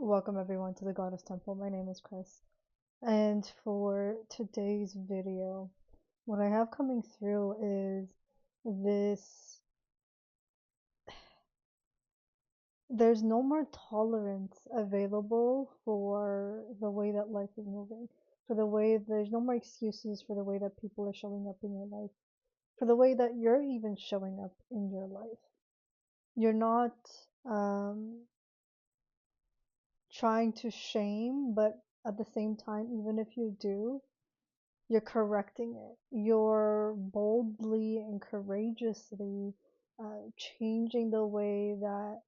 Welcome everyone to the Goddess Temple. My name is Chris. And for today's video, what I have coming through is this there's no more tolerance available for the way that life is moving, for the way there's no more excuses for the way that people are showing up in your life, for the way that you're even showing up in your life. You're not um, trying to shame, but at the same time, even if you do, you're correcting it. You're boldly and courageously changing the way that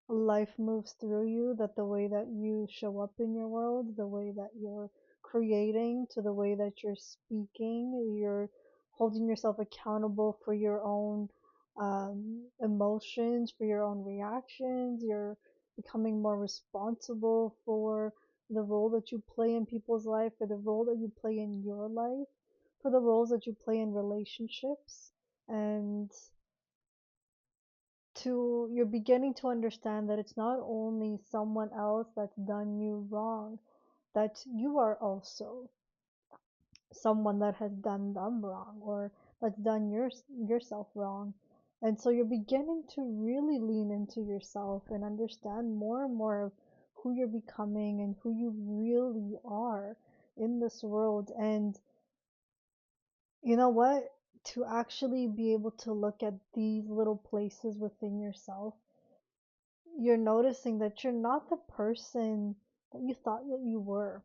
life moves through you, that the way that you show up in your world, the way that you're creating, to the way that you're speaking, you're holding yourself accountable for your own emotions, for your own reactions, you're becoming more responsible for the role that you play in people's life, for the role that you play in your life, for the roles that you play in relationships, and you're beginning to understand that it's not only someone else that's done you wrong, that you are also someone that has done them wrong, or that's done yourself wrong. And so you're beginning to really lean into yourself and understand more and more of who you're becoming and who you really are in this world. And you know what? To actually be able to look at these little places within yourself, you're noticing that you're not the person that you thought that you were.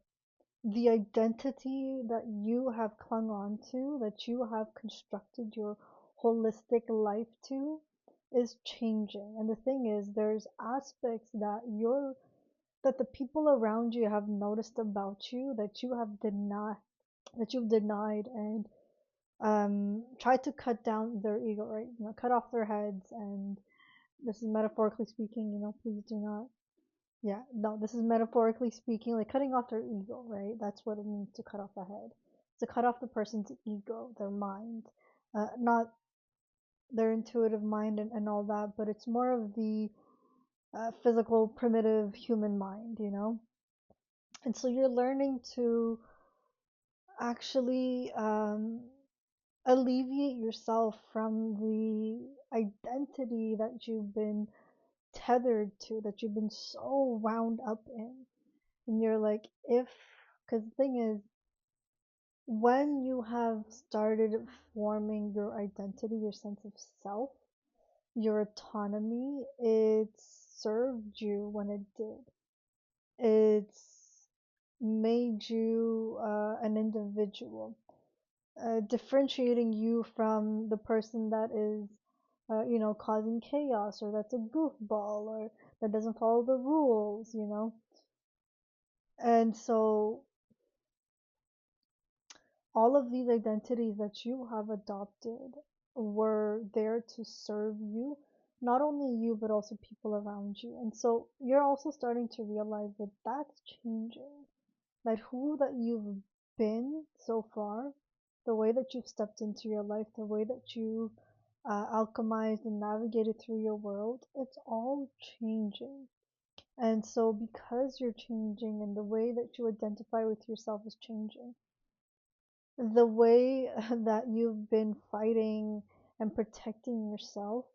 The identity that you have clung on to, that you have constructed your holistic life to, is changing. And the thing is, there's aspects that the people around you have noticed about you that you've denied and tried to cut down their ego, right? Cut off their heads. And this is metaphorically speaking, please do not. Yeah, no, this is metaphorically speaking, like cutting off their ego, right? That's what it means to cut off a head. To cut off the person's ego, their mind, not their intuitive mind and all that, but it's more of the physical, primitive human mind. And so you're learning to actually alleviate yourself from the identity that you've been tethered to, that you've been so wound up in. And you're like, because the thing is, when you have started forming your identity, your sense of self, your autonomy, it served you when it did. It's made you an individual, differentiating you from the person that is, causing chaos, or that's a goofball, or that doesn't follow the rules. And so all of these identities that you have adopted were there to serve you, not only you, but also people around you. And so you're also starting to realize that that's changing. That who that you've been so far, the way that you've stepped into your life, the way that you've alchemized and navigated through your world, it's all changing. And so, because you're changing and the way that you identify with yourself is changing, the way that you've been fighting and protecting yourself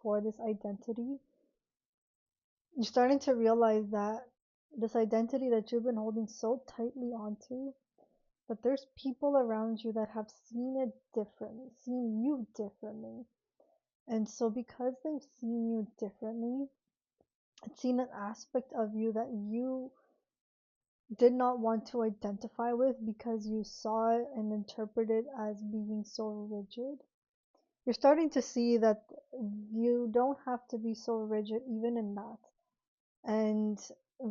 for this identity, you're starting to realize that this identity that you've been holding so tightly onto, that there's people around you that have seen it differently, seen you differently. And so, because they've seen you differently, and seen an aspect of you that you did not want to identify with because you saw it and interpreted it as being so rigid, you're starting to see that you don't have to be so rigid even in that. And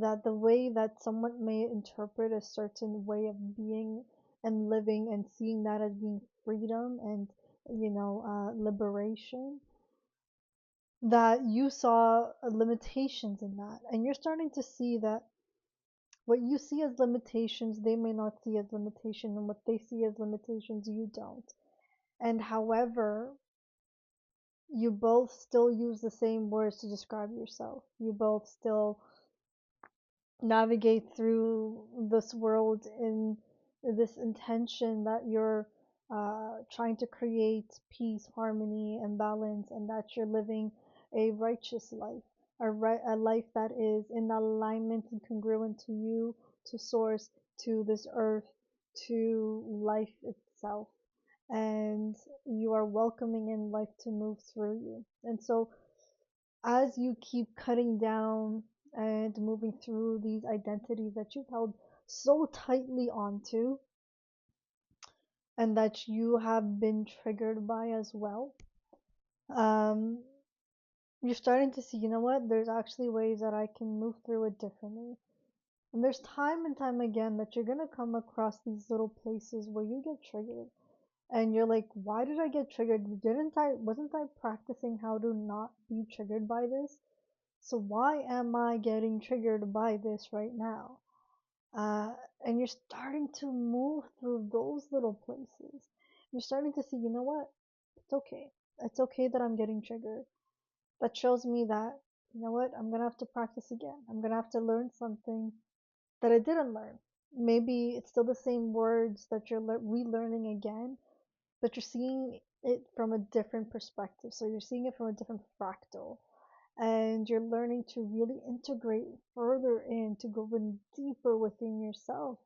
that the way that someone may interpret a certain way of being and living and seeing that as being freedom and liberation, that you saw limitations in that. And you're starting to see that what you see as limitations, they may not see as limitation, and what they see as limitations, you don't. And however, you both still use the same words to describe yourself. You both still navigate through this world in this intention that you're trying to create peace, harmony, and balance, and that you're living a righteous life, a life that is in alignment and congruent to you, to source, to this earth, to life itself. And you are welcoming in life to move through you. And so, as you keep cutting down and moving through these identities that you've held so tightly onto and that you have been triggered by as well, um, you're starting to see, you know what, there's actually ways that I can move through it differently. And there's time and time again that you're gonna come across these little places where you get triggered. And you're like, why did I get triggered? Wasn't I practicing how to not be triggered by this? So why am I getting triggered by this right now? Uh, and you're starting to move through those little places. You're starting to see, you know what? It's okay. It's okay that I'm getting triggered. That shows me that, you know what? I'm gonna have to practice again. I'm gonna have to learn something that I didn't learn. Maybe it's still the same words that you're relearning again, but you're seeing it from a different perspective. So you're seeing it from a different fractal, and you're learning to really integrate further in, to go in deeper within yourself,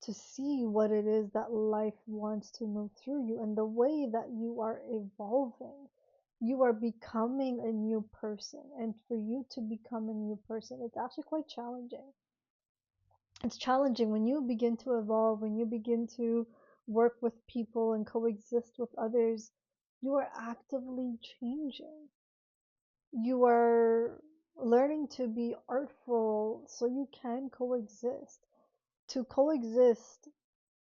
to see what it is that life wants to move through you, and the way that you are evolving. You are becoming a new person, and for you to become a new person, it's actually quite challenging. It's challenging when you begin to evolve, when you begin to work with people and coexist with others. You are actively changing. You are learning to be artful so you can coexist. To coexist,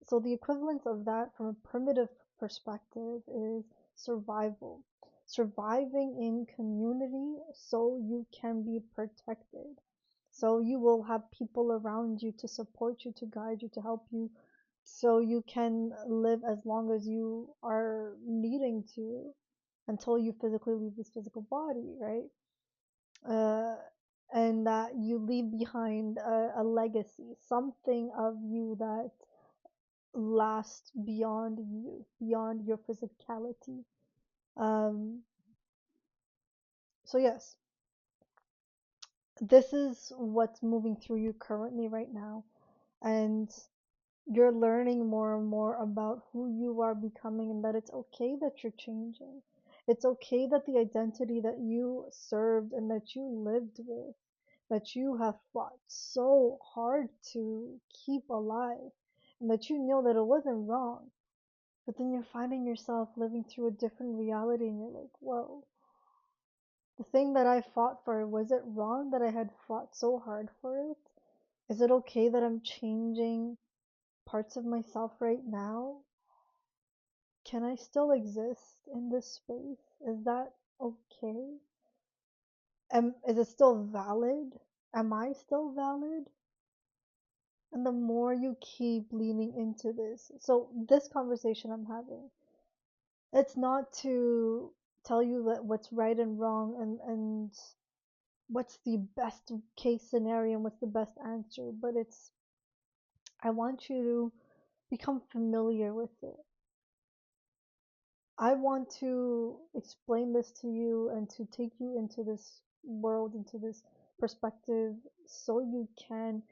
so the equivalent of that from a primitive perspective is survival. Surviving in community so you can be protected. So you will have people around you to support you, to guide you, to help you, so you can live as long as you are needing to until you physically leave this physical body, right? uh, and that you leave behind a legacy, something of you that lasts beyond you, beyond your physicality. Um, so yes, this is what's moving through you currently right now, and you're learning more and more about who you are becoming, and that it's okay that you're changing. It's okay that the identity that you served and that you lived with, that you have fought so hard to keep alive, and that you know that it wasn't wrong, but then you're finding yourself living through a different reality, and you're like, whoa, the thing that I fought for, was it wrong that I had fought so hard for it? Is it okay that I'm changing parts of myself right now? Can I still exist in this space? Is that okay? Is it still valid? Am I still valid? And the more you keep leaning into this, so this conversation I'm having, it's not to tell you that what's right and wrong, and what's the best case scenario and what's the best answer, but it's, I want you to become familiar with it. I want to explain this to you and to take you into this world, into this perspective, so you can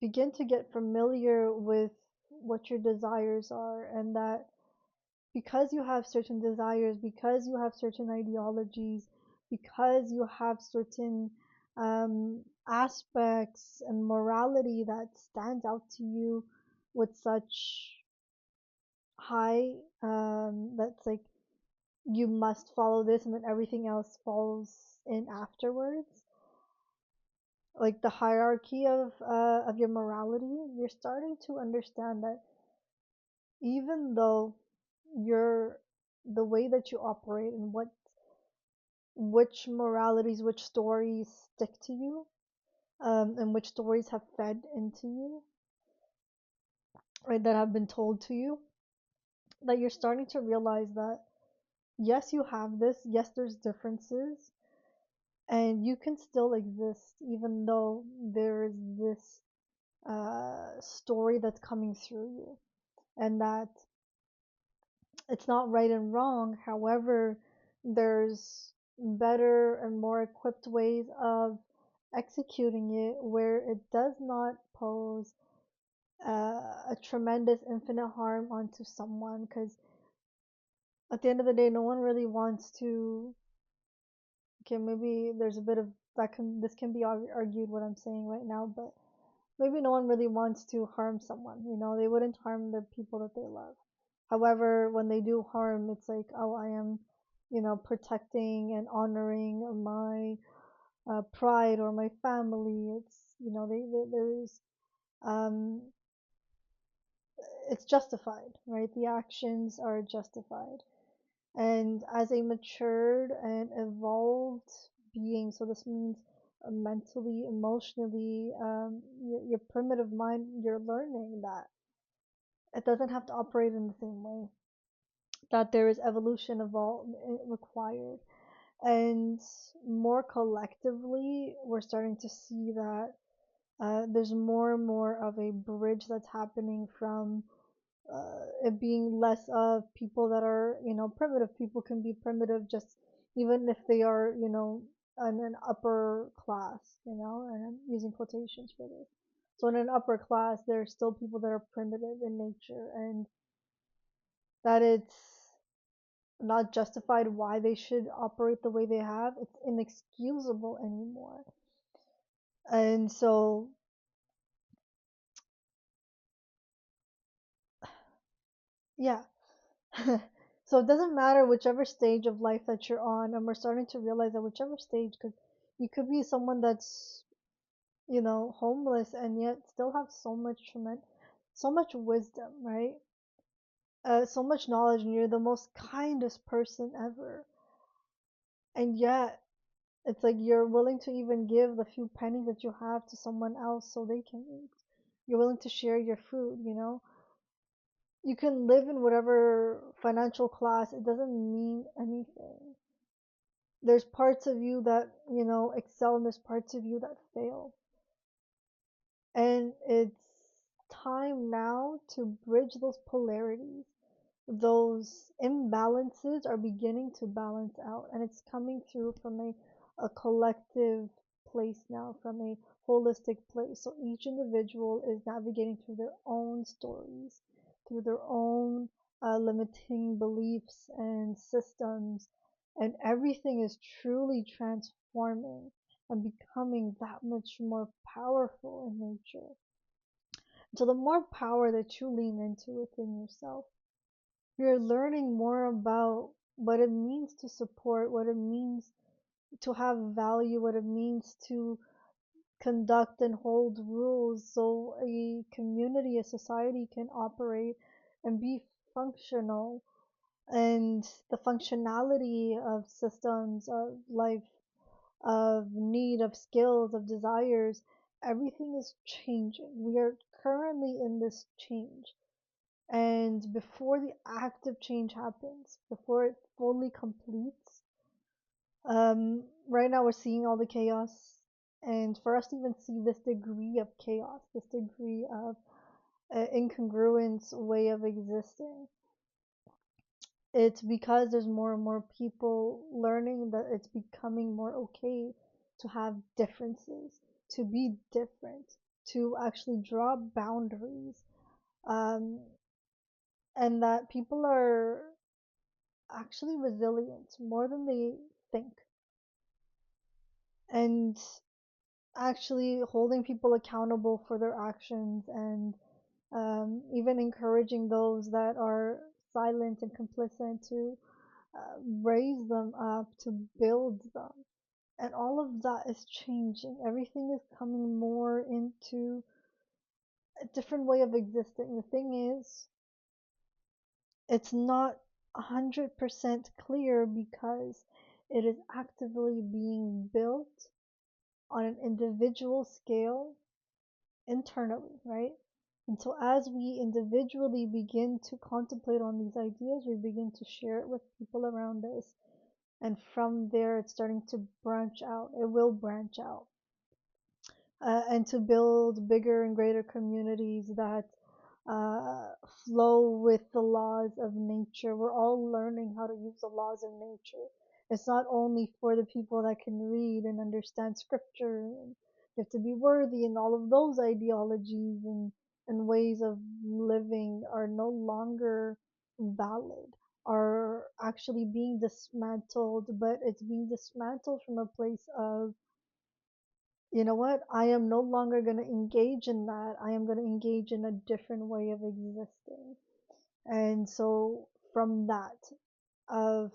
begin to get familiar with what your desires are, and that because you have certain desires, because you have certain ideologies, because you have certain aspects and morality that stands out to you with such high, that's like, you must follow this and then everything else falls in afterwards, like the hierarchy of your morality. You're starting to understand that even though you're, the way that you operate and what, which moralities, which stories stick to you, and which stories have fed into you, right, that have been told to you, that you're starting to realize that yes, you have this, yes, there's differences, and you can still exist even though there is this story that's coming through you, and that it's not right and wrong. However, there's better and more equipped ways of executing it where it does not pose a tremendous infinite harm onto someone, because at the end of the day, no one really wants to. Okay, maybe there's a bit of that can this can be argued what I'm saying right now, but maybe no one really wants to harm someone. You know, they wouldn't harm the people that they love. However, when they do harm, it's like, oh, I am, protecting and honoring my pride or my family. It's, there's, um, it's justified, right? The actions are justified. And as a matured and evolved being, so this means mentally, emotionally, your primitive mind, you're learning that it doesn't have to operate in the same way, that there is evolution required. And more collectively, we're starting to see that there's more and more of a bridge that's happening from it being less of people that are, primitive. People can be primitive just even if they are, in an upper class, and I'm using quotations for this. So in an upper class, there's still people that are primitive in nature, and that it's not justified why they should operate the way they have. It's inexcusable anymore. And so, yeah. So it doesn't matter whichever stage of life that you're on, and we're starting to realize that whichever stage, because you could be someone that's, homeless and yet still have so much wisdom, right? So much knowledge, and you're the most kindest person ever. And yet, it's like you're willing to even give the few pennies that you have to someone else so they can eat. You're willing to share your food. You can live in whatever financial class, it doesn't mean anything. There's parts of you that, excel, and there's parts of you that fail. And it's time now to bridge those polarities. Those imbalances are beginning to balance out, and it's coming through from a collective place now, from a holistic place. So each individual is navigating through their own stories, through their own limiting beliefs and systems, and everything is truly transforming and becoming that much more powerful in nature. So the more power that you lean into within yourself, you're learning more about what it means to support, what it means to have value, what it means to conduct and hold rules so a community, a society can operate and be functional. And the functionality of systems, of life, of need, of skills, of desires, everything is changing. We are currently in this change. And before the active change happens, before it fully completes, right now we're seeing all the chaos. And for us to even see this degree of chaos, this degree of incongruence way of existing, it's because there's more and more people learning that it's becoming more okay to have differences, to be different, to actually draw boundaries, um, and that people are actually resilient more than they think, and actually holding people accountable for their actions, and even encouraging those that are silent and complicit to raise them up, to build them. And all of that is changing. Everything is coming more into a different way of existing. The thing is, it's not 100% clear because it is actively being built on an individual scale internally, right? And so as we individually begin to contemplate on these ideas, we begin to share it with people around us. And from there, it's starting to branch out. It will branch out, and to build bigger and greater communities that uh, flow with the laws of nature. We're all learning how to use the laws of nature. It's not only for the people that can read and understand scripture, and you have to be worthy, and all of those ideologies and ways of living are no longer valid, are actually being dismantled, but it's being dismantled from a place of, you know what, I am no longer going to engage in that. I am going to engage in a different way of existing. And so, from that, of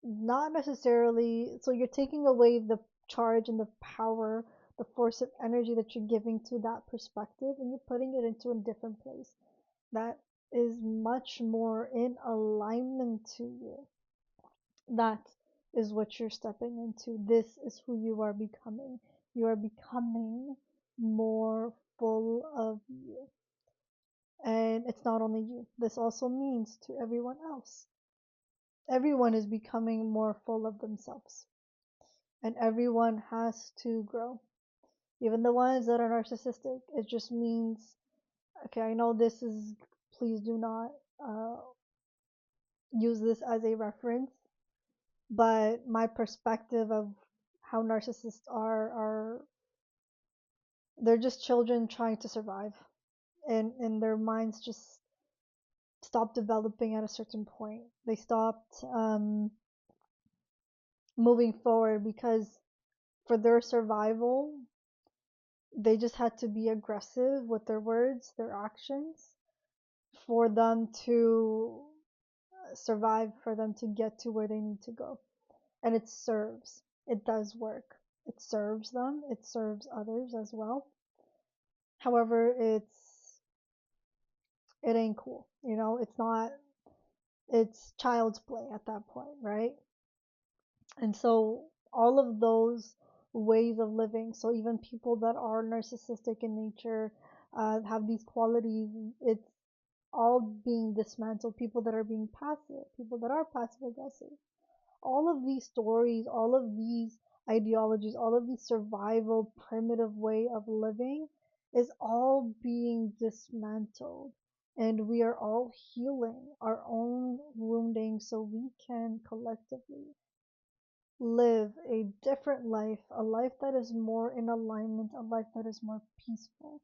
not necessarily, so you're taking away the charge and the power, the force of energy that you're giving to that perspective, and you're putting it into a different place that is much more in alignment to you. That is what you're stepping into. This is who you are becoming. You are becoming more full of you. And it's not only you, this also means to everyone else. Everyone is becoming more full of themselves, and everyone has to grow. Even the ones that are narcissistic, it just means, okay, I know this is, please do not uh, use this as a reference, but my perspective of how narcissists are, they're just children trying to survive, and their minds just stopped developing at a certain point. They stopped moving forward because for their survival, they just had to be aggressive with their words, their actions, for them to survive, for them to get to where they need to go. And it serves. It does work. It serves them. It serves others as well. However, it ain't cool. You know, it's not. It's child's play at that point, right? And so all of those ways of living. So even people that are narcissistic in nature, have these qualities. It's all being dismantled. People that are being passive. People that are passive aggressive, all of these stories, all of these ideologies, all of these survival primitive way of living is all being dismantled. And we are all healing our own wounding so we can collectively live a different life, a life that is more in alignment, a life that is more peaceful.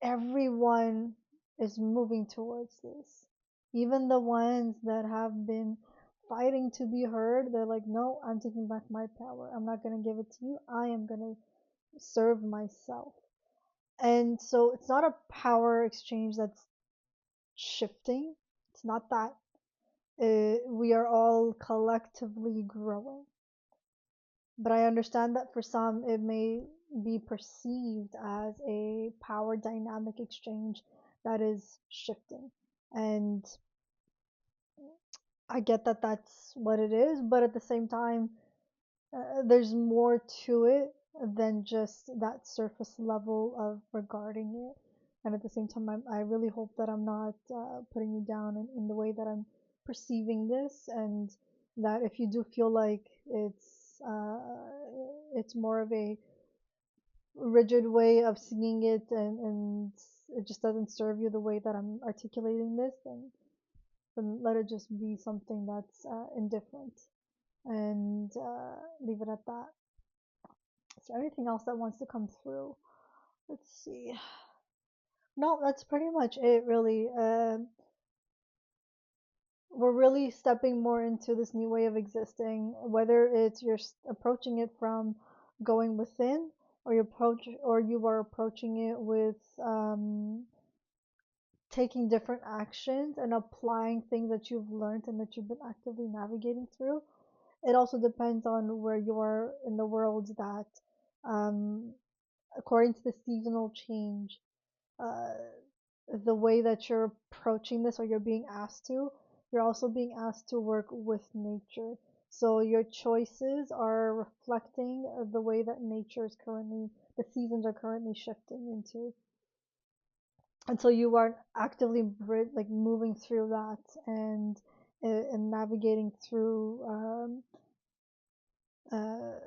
Everyone is moving towards this. Even the ones that have been fighting to be heard, they're like, no, I'm taking back my power. I'm not going to give it to you. I am going to serve myself. And so it's not a power exchange that's shifting. It's not that. We are all collectively growing. But I understand that for some, it may be perceived as a power dynamic exchange that is shifting. And I get that that's what it is, but at the same time, there's more to it than just that surface level of regarding it. And at the same time, I really hope that I'm not putting you down in the way that I'm perceiving this, and that if you do feel like it's more of a rigid way of seeing it, and it just doesn't serve you the way that I'm articulating this, then let it just be something that's indifferent, and leave it at that. Is there anything else that wants to come through? Let's see. No, that's pretty much it, really. We're really stepping more into this new way of existing, whether it's you're approaching it from going within, or you are approaching it with taking different actions and applying things that you've learned and that you've been actively navigating through. It also depends on where you are in the world, that um, according to the seasonal change, uh, the way that you're approaching this, or you're being asked to, you're also being asked to work with nature. So your choices are reflecting the way that nature is currently, the seasons are currently shifting into. And so you are actively like moving through that, and in navigating uh,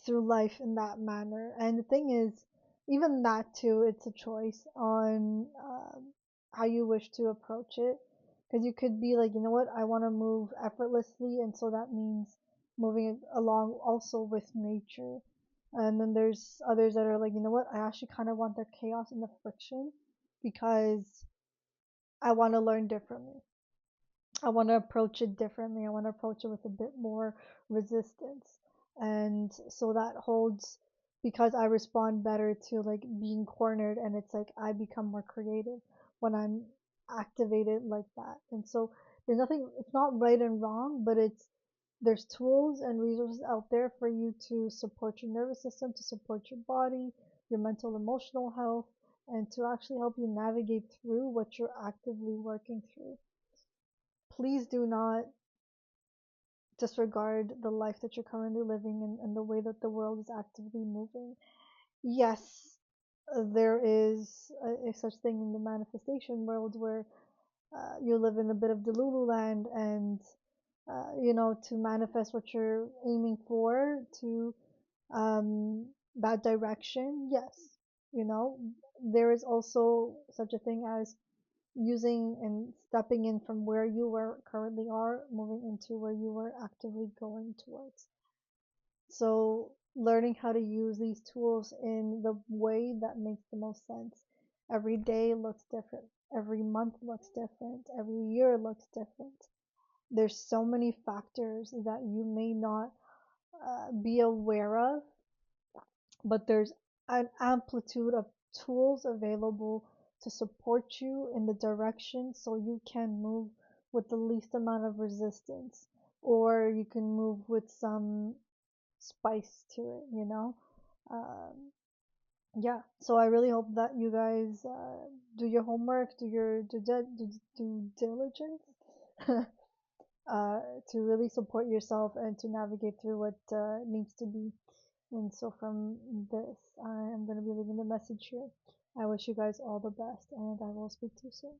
through life in that manner. And the thing is, even that too, it's a choice on how you wish to approach it. Because you could be like, you know what, I want to move effortlessly, and so that means moving along also with nature. And then there's others that are like, you know what, I actually kind of want the chaos and the friction because I want to learn differently. I want to approach it differently. I want to approach it with a bit more resistance. And so that holds because I respond better to like being cornered, and it's like I become more creative when I'm activated like that. And so there's nothing, it's not right and wrong, but there's tools and resources out there for you to support your nervous system, to support your body, your mental, emotional health, and to actually help you navigate through what you're actively working through. Please do not disregard the life that you're currently living and the way that the world is actively moving. Yes, there is a such thing in the manifestation world where you live in a bit of Delulu land, and to manifest what you're aiming for to that direction. Yes, you know, there is also such a thing as using and stepping in from where you were currently are, moving into where you were actively going towards. So learning how to use these tools in the way that makes the most sense. Every day looks different. Every month looks different. Every year looks different. There's so many factors that you may not be aware of, but there's an amplitude of tools available to support you in the direction so you can move with the least amount of resistance, or you can move with some spice to it, you know? Um, yeah, so I really hope that you guys do your homework, do your due diligence uh, to really support yourself and to navigate through what needs to be. And so from this, I am going to be leaving the message here. I wish you guys all the best, and I will speak to you soon.